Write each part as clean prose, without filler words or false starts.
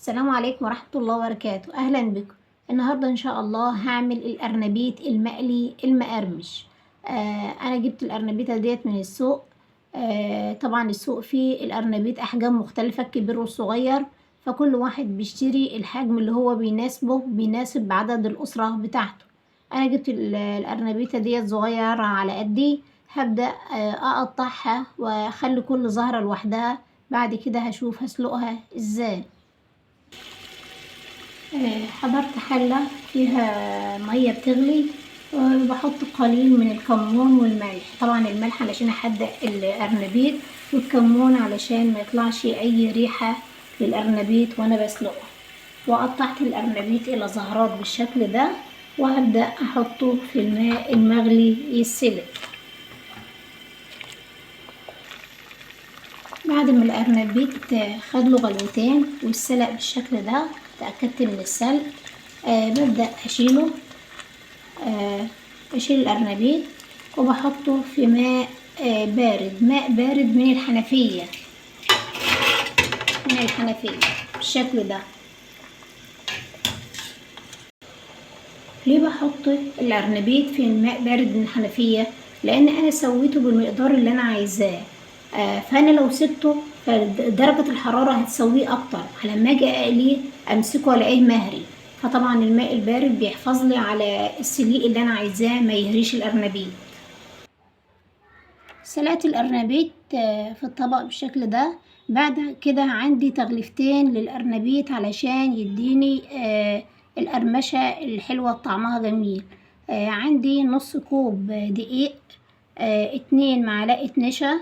السلام عليكم ورحمة الله وبركاته. أهلا بكم. النهاردة إن شاء الله هعمل الأرنبيت المقلي المقرمش. أنا جبت الأرنبيتة ديت من السوق. طبعا السوق فيه الأرنبيت أحجام مختلفة، الكبير والصغير، فكل واحد بيشتري الحجم اللي هو بيناسب عدد الأسرة بتاعته. أنا جبت الأرنبيتة ديت صغيرة على قدي. هبدأ أقطعها وأخلي كل زهرة لوحدها. بعد كده هشوف هسلقها ازاي. حضرت حلة فيها مية بتغلي، وبحط قليل من الكمون والملح. طبعا الملح علشان احدق الأرنبيت، والكمون علشان ما يطلعش اي ريحة للأرنبيت وانا بسلقه. وقطعت الأرنبيت الى زهرات بالشكل ده، وهبدأ احطه في الماء المغلي يتسلق. بعد ما الأرنبيت خدله غلوتين والسلق بالشكل ده، تأكدت من السلق. ببدأ أشيله. أشيل الأرنبيت وبحطه في ماء بارد من الحنفية. بالشكل ده. ليه بحط الأرنبيت في ماء بارد من الحنفية؟ لأن أنا سويته بالمقدار اللي أنا عايزاه. فأنا لو سبته فدرجة الحرارة هتسويه أكتر، على ما أجي أقليه أمسكه ألاقيه مهري. فطبعا الماء البارد بيحفظ لي على السليق اللي أنا عايزاه، ما يهريش الأرنبيت. سلقت الأرنبيت في الطبق بالشكل ده. بعد كده عندي تغليفتين للأرنبيت علشان يديني القرمشة الحلوة طعمها جميل. عندي نص كوب دقيق، 2 معلقة نشا،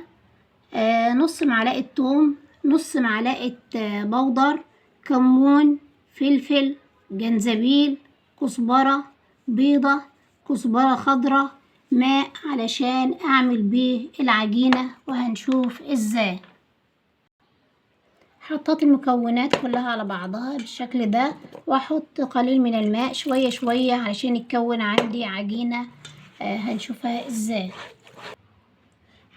نص معلقة توم، نص معلقة بودر، كمون، فلفل، جنزبيل، كزبرة، بيضة، كزبرة خضرة، ماء علشان اعمل بيه العجينة، وهنشوف ازاي. حطيت المكونات كلها على بعضها بالشكل ده، واحط قليل من الماء شوية شوية علشان يتكون عندي عجينة. هنشوفها ازاي.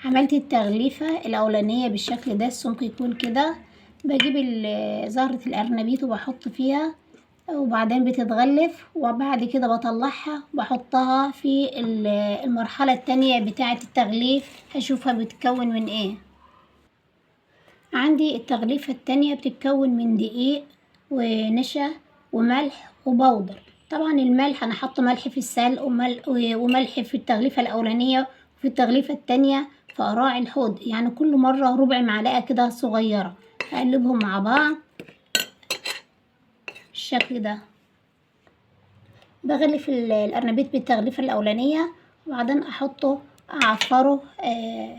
عملت التغليفة الأولانية بالشكل ده، السمك يكون كده. بجيب زهرة الأرنبيت وبحط فيها، وبعدين بتتغلف، وبعد كده بطلعها وبحطها في المرحلة التانية بتاعة التغليف. هشوفها بتتكون من ايه. عندي التغليفة التانية بتتكون من دقيق ونشا وملح وبودر. طبعا الملح انا حاطه ملح في السلق وملح في التغليفة الأولانية وفي التغليفة التانية في قراع الحوض، يعني كل مرة ربع معلقة كده صغيرة. هقلبهم مع بعض بالشكل ده. بغلف الأرنبيت بالتغليفة الأولانية، وبعدين أعفره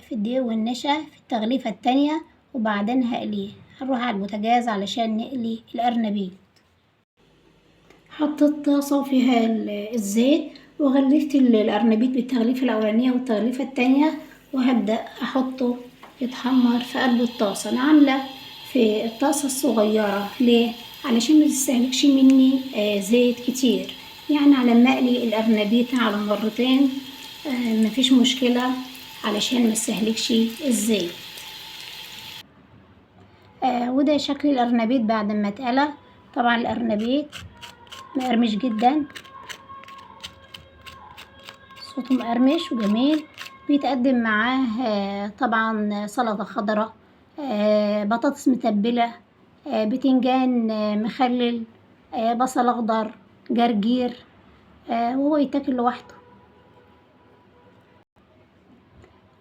في الدقيق والنشا في التغليفة التانية، وبعدين هقليه. هنروح على البوتاجاز علشان نقلي الأرنبيت. حطيت طاسة فيها الزيت، وغلفت الأرنبيت بالتغليفة الأولانية والتغليفة التانية، وهبدأ أحطه يتحمر في قلب الطاسة. أنا عاملة في الطاسة الصغيرة ليه؟ علشان ما تستهلكش مني زيت كتير. يعني على ما اقلي الأرنبيت على مرتين مفيش مشكلة، علشان ما استهلكش الزيت. وده شكل الأرنبيت بعد ما اتقلى. طبعا الأرنبيت مقرمش جدا، صوته مقرمش وجميل. بيتقدم معاه طبعا سلطة خضراء، بطاطس متبلة، بتنجان مخلل، بصل اخضر، جرجير، وهو يتاكل لوحده.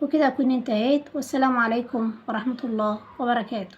وكده اكون انتهيت، والسلام عليكم ورحمة الله وبركاته.